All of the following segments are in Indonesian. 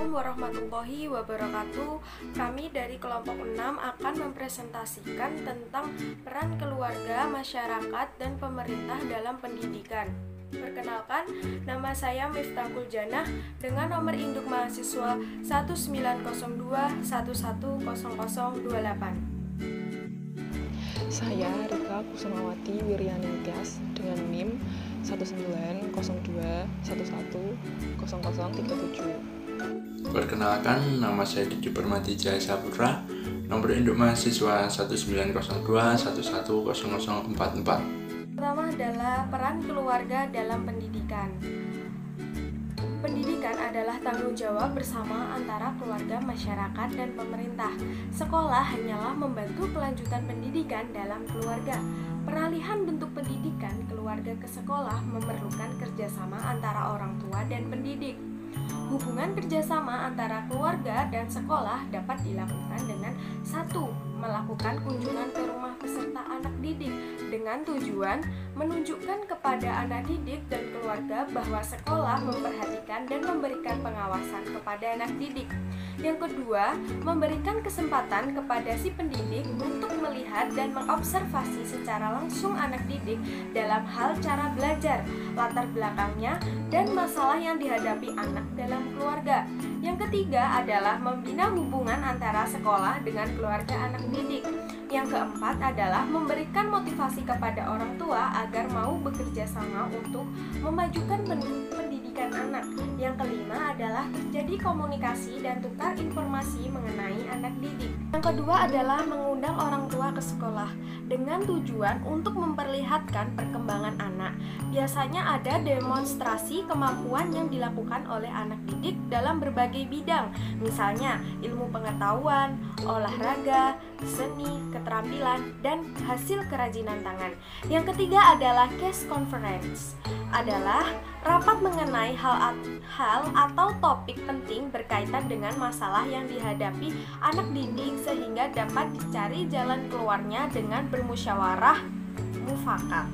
Assalamualaikum warahmatullahi wabarakatuh. Kami dari kelompok 6 akan mempresentasikan tentang peran keluarga, masyarakat, dan pemerintah dalam pendidikan. Perkenalkan, nama saya Miftahul Janah dengan nomor induk mahasiswa 1902110028. Saya Rika Kusumawati Wiryaningtyas dengan NIM 1902110037. Perkenalkan, nama saya Didi Permadi Jaya Saputra, nomor induk mahasiswa 1902110044. Pertama adalah peran keluarga dalam pendidikan. Pendidikan adalah tanggung jawab bersama antara keluarga, masyarakat, dan pemerintah. Sekolah hanyalah membantu kelanjutan pendidikan dalam keluarga. Peralihan bentuk pendidikan keluarga ke sekolah memerlukan kerjasama antara orang tua dan pendidik. Hubungan kerjasama antara keluarga dan sekolah dapat dilakukan dengan 1. Melakukan kunjungan ke rumah peserta anak didik dengan tujuan menunjukkan kepada anak didik dan keluarga bahwa sekolah memperhatikan dan memberikan pengawasan kepada anak didik. Yang kedua, memberikan kesempatan kepada si pendidik untuk melihat dan mengobservasi secara langsung anak didik dalam hal cara belajar, latar belakangnya, dan masalah yang dihadapi anak dalam keluarga. Yang ketiga adalah membina hubungan antara sekolah dengan keluarga anak didik. Yang keempat adalah memberikan motivasi kepada orang tua agar mau bekerja sama untuk memajukan pendidikan anak. Yang kelima adalah terjadi komunikasi dan tukar informasi mengenai anak didik. Yang kedua adalah mengundang orang tua ke sekolah dengan tujuan untuk memperlihatkan perkembangan anak. Biasanya ada demonstrasi kemampuan yang dilakukan oleh anak didik dalam berbagai bidang, misalnya ilmu pengetahuan, olahraga, seni, keterampilan, dan hasil kerajinan tangan. Yang ketiga adalah case conference, adalah rapat mengenai hal atau topik penting berkaitan dengan masalah yang dihadapi anak didik sehingga dapat dicari jalan keluarnya dengan bermusyawarah mufakat.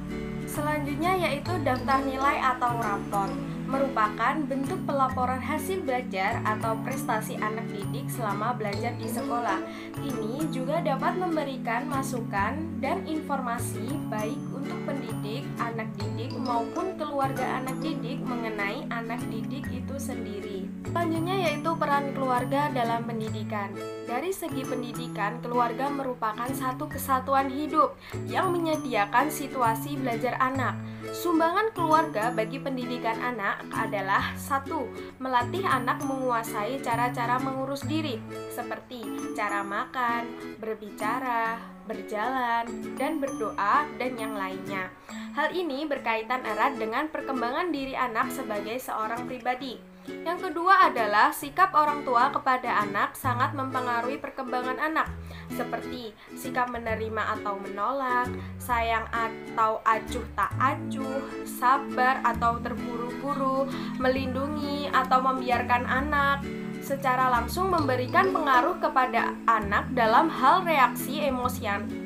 Selanjutnya yaitu daftar nilai atau rapor, merupakan bentuk pelaporan hasil belajar atau prestasi anak didik selama belajar di sekolah. Ini juga dapat memberikan masukan dan informasi baik untuk pendidik, anak didik maupun keluarga anak didik mengenai anak didik itu sendiri. Selanjutnya yaitu peran keluarga dalam pendidikan. Dari segi pendidikan, keluarga merupakan satu kesatuan hidup yang menyediakan situasi belajar anak. Sumbangan keluarga bagi pendidikan anak adalah 1. Melatih anak menguasai cara-cara mengurus diri, seperti cara makan, berbicara, berjalan, dan berdoa, dan yang lainnya. Hal ini berkaitan erat dengan perkembangan diri anak sebagai seorang pribadi. Yang kedua adalah sikap orang tua kepada anak sangat mempengaruhi perkembangan anak, seperti sikap menerima atau menolak, sayang atau acuh tak acuh, sabar atau terburu-buru, melindungi atau membiarkan anak. Secara langsung memberikan pengaruh kepada anak dalam hal reaksi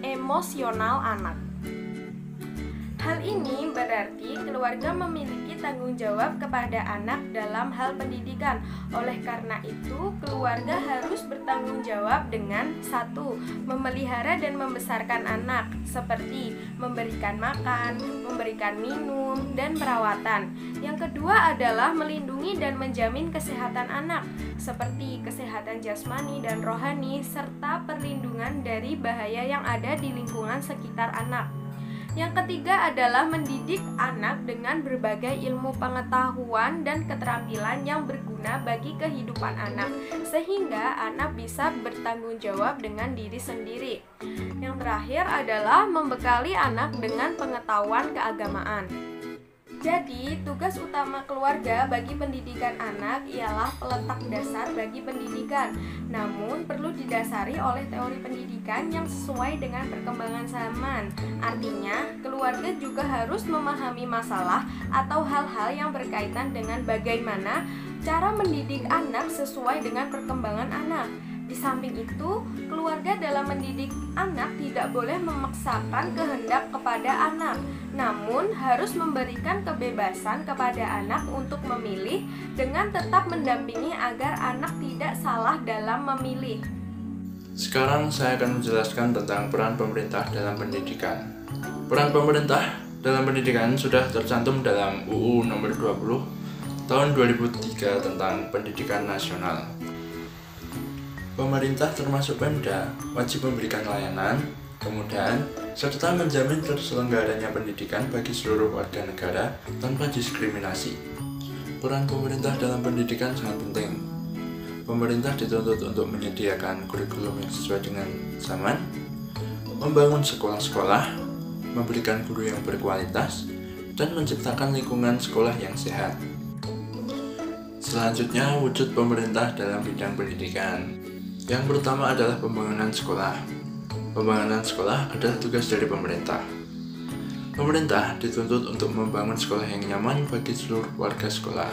emosional anak. Hal ini berarti keluarga memiliki tanggung jawab kepada anak dalam hal pendidikan. Oleh karena itu, keluarga harus bertanggung jawab dengan 1. Memelihara dan membesarkan anak, seperti memberikan makan, memberikan minum, dan perawatan. Yang kedua adalah melindungi dan menjamin kesehatan anak, seperti kesehatan jasmani dan rohani, serta perlindungan dari bahaya yang ada di lingkungan sekitar anak. Yang ketiga adalah mendidik anak dengan berbagai ilmu pengetahuan dan keterampilan yang berguna bagi kehidupan anak, sehingga anak bisa bertanggung jawab dengan diri sendiri. Yang terakhir adalah membekali anak dengan pengetahuan keagamaan. Jadi, tugas utama keluarga bagi pendidikan anak ialah peletak dasar bagi pendidikan. Namun, perlu didasari oleh teori pendidikan yang sesuai dengan perkembangan zaman. Artinya, keluarga juga harus memahami masalah atau hal-hal yang berkaitan dengan bagaimana cara mendidik anak sesuai dengan perkembangan anak. Di samping itu, keluarga dalam mendidik anak tidak boleh memaksakan kehendak kepada anak, namun harus memberikan kebebasan kepada anak untuk memilih dengan tetap mendampingi agar anak tidak salah dalam memilih. Sekarang saya akan menjelaskan tentang peran pemerintah dalam pendidikan. Peran pemerintah dalam pendidikan sudah tercantum dalam UU nomor 20 tahun 2003 tentang pendidikan nasional. Pemerintah termasuk Pemda wajib memberikan layanan, kemudahan, serta menjamin terselenggaranya pendidikan bagi seluruh warga negara tanpa diskriminasi. Peran pemerintah dalam pendidikan sangat penting. Pemerintah dituntut untuk menyediakan kurikulum yang sesuai dengan zaman, membangun sekolah-sekolah, memberikan guru yang berkualitas, dan menciptakan lingkungan sekolah yang sehat. Selanjutnya, wujud pemerintah dalam bidang pendidikan. Yang pertama adalah pembangunan sekolah. Pembangunan sekolah adalah tugas dari pemerintah. Pemerintah dituntut untuk membangun sekolah yang nyaman bagi seluruh warga sekolah,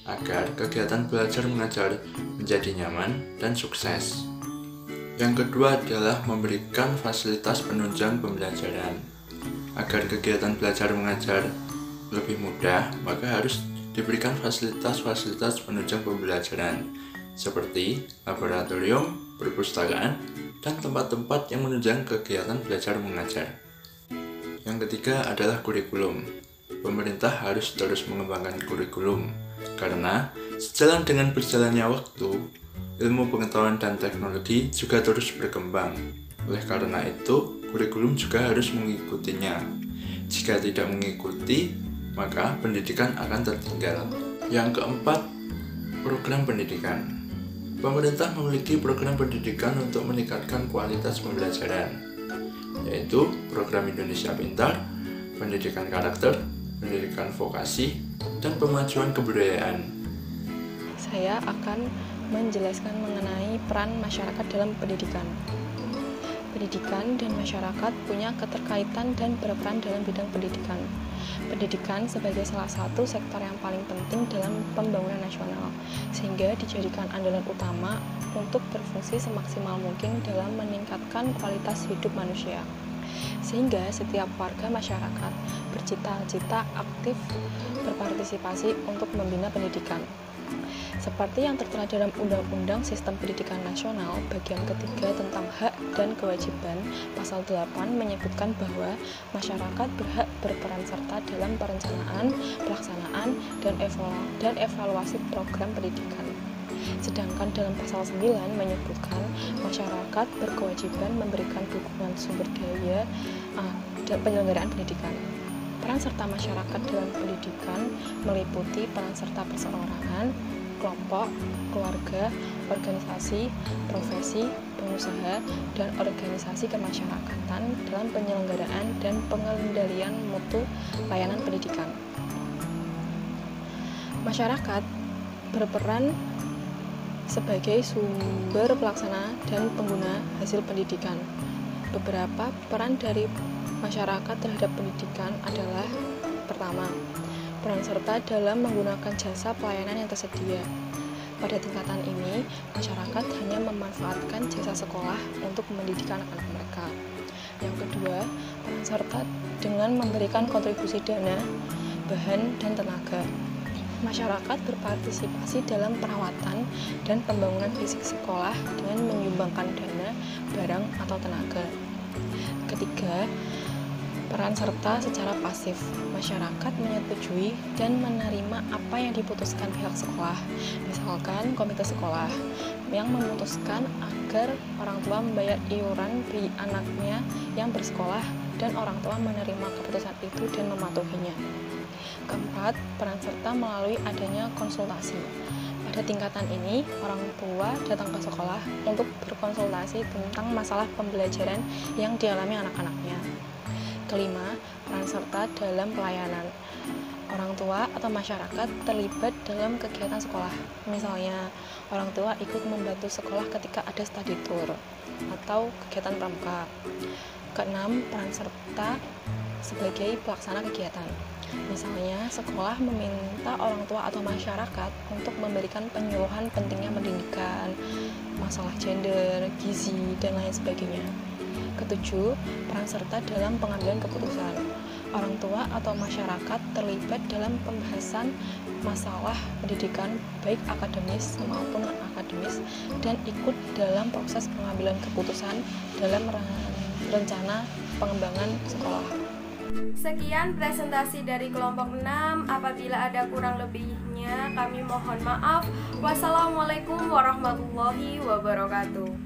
agar kegiatan belajar mengajar menjadi nyaman dan sukses. Yang kedua adalah memberikan fasilitas penunjang pembelajaran. Agar kegiatan belajar mengajar lebih mudah, maka harus diberikan fasilitas-fasilitas penunjang pembelajaran, seperti laboratorium, perpustakaan, dan tempat-tempat yang menunjang kegiatan belajar mengajar. Yang ketiga adalah kurikulum. Pemerintah harus terus mengembangkan kurikulum, karena sejalan dengan berjalannya waktu, ilmu pengetahuan dan teknologi juga terus berkembang. Oleh karena itu, kurikulum juga harus mengikutinya. Jika tidak mengikuti, maka pendidikan akan tertinggal. Yang keempat, program pendidikan. Pemerintah memiliki program pendidikan untuk meningkatkan kualitas pembelajaran, yaitu program Indonesia Pintar, pendidikan karakter, pendidikan vokasi, dan pemajuan kebudayaan. Saya akan menjelaskan mengenai peran masyarakat dalam pendidikan. Pendidikan dan masyarakat punya keterkaitan dan berperan dalam bidang pendidikan. Pendidikan sebagai salah satu sektor yang paling penting dalam pembangunan nasional, sehingga dijadikan andalan utama untuk berfungsi semaksimal mungkin dalam meningkatkan kualitas hidup manusia. Sehingga setiap warga masyarakat bercita-cita aktif berpartisipasi untuk membina pendidikan. Seperti yang tertera dalam Undang-Undang Sistem Pendidikan Nasional bagian ketiga tentang hak dan kewajiban, pasal 8 menyebutkan bahwa masyarakat berhak berperan serta dalam perencanaan, pelaksanaan, dan evaluasi program pendidikan. Sedangkan dalam pasal 9 menyebutkan masyarakat berkewajiban memberikan dukungan sumber daya dan penyelenggaraan pendidikan. Peran serta masyarakat dalam pendidikan meliputi peran serta perseorangan, kelompok, keluarga, organisasi, profesi, pengusaha, dan organisasi kemasyarakatan dalam penyelenggaraan dan pengendalian mutu layanan pendidikan. Masyarakat berperan sebagai sumber pelaksana dan pengguna hasil pendidikan. Beberapa peran dari masyarakat terhadap pendidikan adalah: pertama, peran serta dalam menggunakan jasa pelayanan yang tersedia. Pada tingkatan ini, masyarakat hanya memanfaatkan jasa sekolah untuk mendidik anak-anak mereka. Yang kedua, peran serta dengan memberikan kontribusi dana, bahan, dan tenaga. Masyarakat berpartisipasi dalam perawatan dan pembangunan fisik sekolah dengan menyumbangkan dana, barang, atau tenaga. Ketiga, peran serta secara pasif. Masyarakat menyetujui dan menerima apa yang diputuskan pihak sekolah. Misalkan komite sekolah yang memutuskan agar orang tua membayar iuran bagi anaknya yang bersekolah, dan orang tua menerima keputusan itu dan mematuhinya. Keempat, peran serta melalui adanya konsultasi. Pada tingkatan ini, orang tua datang ke sekolah untuk berkonsultasi tentang masalah pembelajaran yang dialami anak-anaknya. Kelima, peran serta dalam pelayanan. Orang tua atau masyarakat terlibat dalam kegiatan sekolah. Misalnya, orang tua ikut membantu sekolah ketika ada study tour atau kegiatan pramuka. Keenam, peran serta sebagai pelaksana kegiatan. Misalnya, sekolah meminta orang tua atau masyarakat untuk memberikan penyuluhan pentingnya pendidikan, masalah gender, gizi, dan lain sebagainya. Ketujuh, peran serta dalam pengambilan keputusan. Orang tua atau masyarakat terlibat dalam pembahasan masalah pendidikan baik akademis maupun non-akademis dan ikut dalam proses pengambilan keputusan dalam rencana pengembangan sekolah. Sekian presentasi dari kelompok 6. Apabila ada kurang lebihnya, kami mohon maaf. Wassalamualaikum warahmatullahi wabarakatuh.